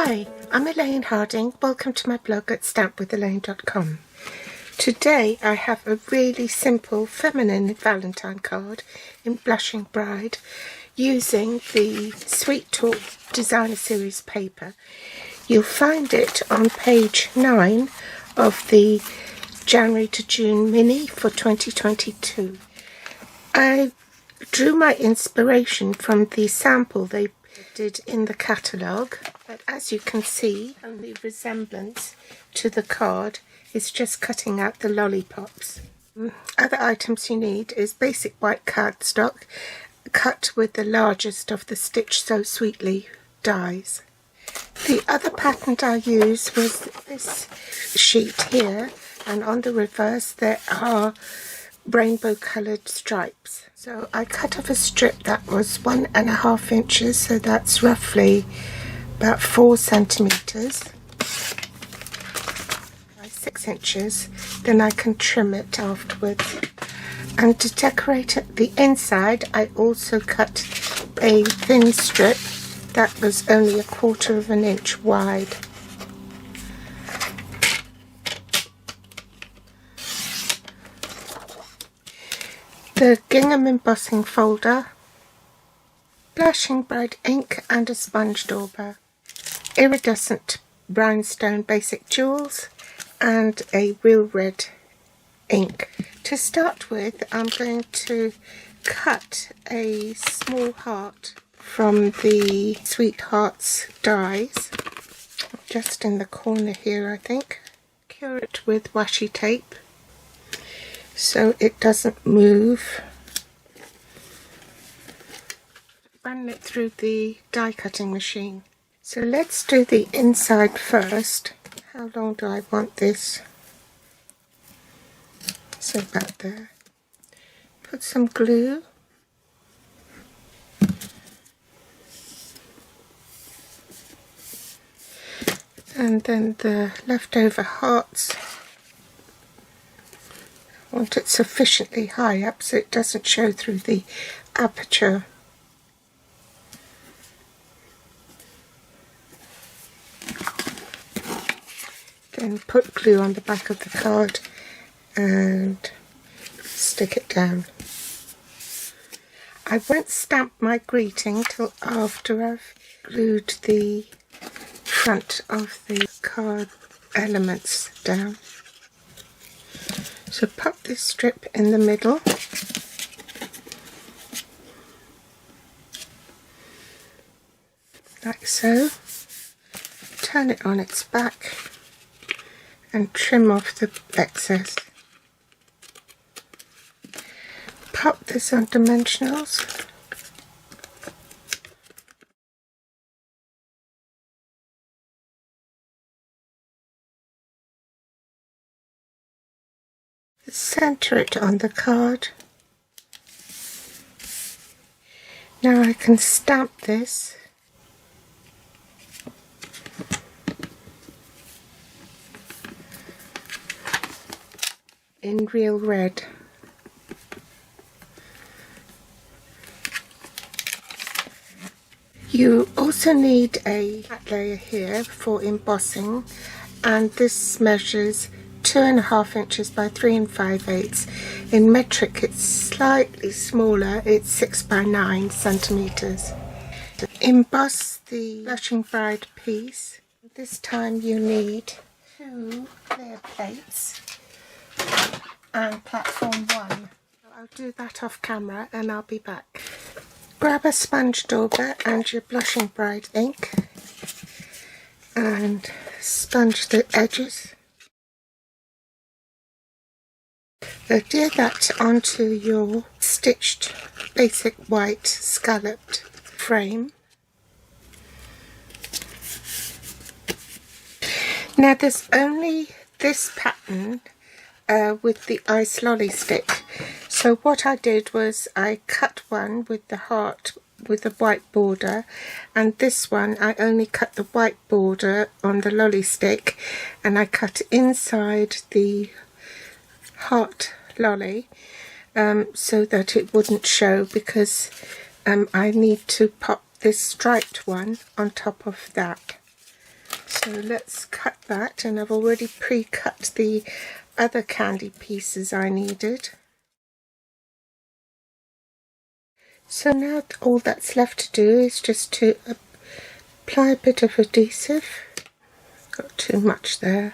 Hi, I'm Elaine Harding. Welcome to my blog at stampwithelaine.com. Today I have a really simple feminine Valentine card in Blushing Bride using the Sweet Talk Designer Series paper. You'll find it on page 9 of the January to June mini for 2022. I drew my inspiration from the sample they did in the catalogue, but as you can see, the resemblance to the card is just cutting out the lollipops. Other items you need is basic white cardstock cut with the largest of the Stitch So Sweetly dies. The other pattern I used was this sheet here, and on the reverse there are rainbow coloured stripes. So I cut off a strip that was 1.5 inches, so that's roughly about 4 centimetres by 6 inches. Then I can trim it afterwards. And to decorate the inside, I also cut a thin strip that was only 1/4 inch wide. The gingham embossing folder, Blushing Bride ink and a sponge dauber, iridescent rhinestone basic jewels, and a real red ink. To start with, I'm going to cut a small heart from the Sweethearts dies, just in the corner here I think. Cure it with washi tape so it doesn't move. Run it through the die cutting machine. So let's do the inside first. How long do I want this? So about there. Put some glue. And then the leftover hearts. I want it sufficiently high up so it doesn't show through the aperture. Then put glue on the back of the card and stick it down. I won't stamp my greeting till after I've glued the front of the card elements down. So pop this strip in the middle. Like so. Turn it on its back and trim off the excess. Pop this on dimensionals. Center it on the card. Now I can stamp this. In real red. You also need a flat layer here for embossing, and this measures 2.5 inches by 3 5/8. In metric it's slightly smaller, it's 6 by 9 centimeters. Emboss the Blushing Bride piece. This time you need 2 clear plates and platform 1. I'll do that off camera and I'll be back. Grab a sponge dauber and your Blushing Bride ink and sponge the edges. Adhere that onto your stitched basic white scalloped frame. Now there's only this pattern with the ice lolly stick. So what I did was I cut one with the heart with a white border, and this one I only cut the white border on the lolly stick, and I cut inside the heart lolly so that it wouldn't show, because I need to pop this striped one on top of that. So let's cut that, and I've already pre-cut the other candy pieces I needed. So now all that's left to do is just to apply a bit of adhesive. Got too much there.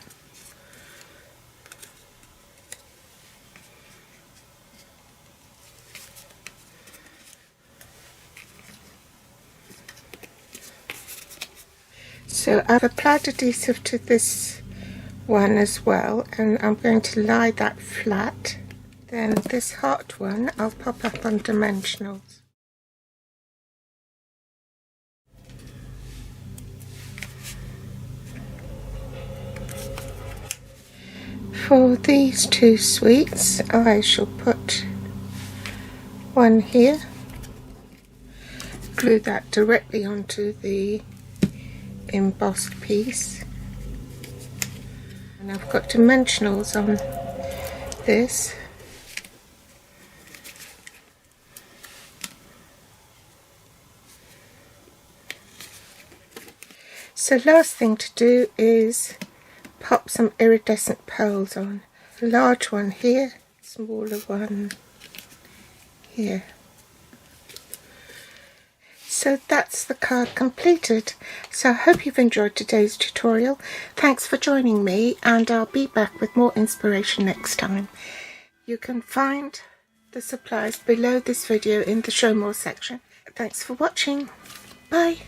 So I've applied adhesive to this one as well, and I'm going to lie that flat. Then this hot one I'll pop up on dimensionals. For these two sweets I shall put one here, glue that directly onto the embossed piece, and I've got dimensionals on this. So last thing to do is pop some iridescent pearls on. A large one here, smaller one here. So that's the card completed. So I hope you've enjoyed today's tutorial. Thanks for joining me, and I'll be back with more inspiration next time. You can find the supplies below this video in the Show More section. Thanks for watching. Bye.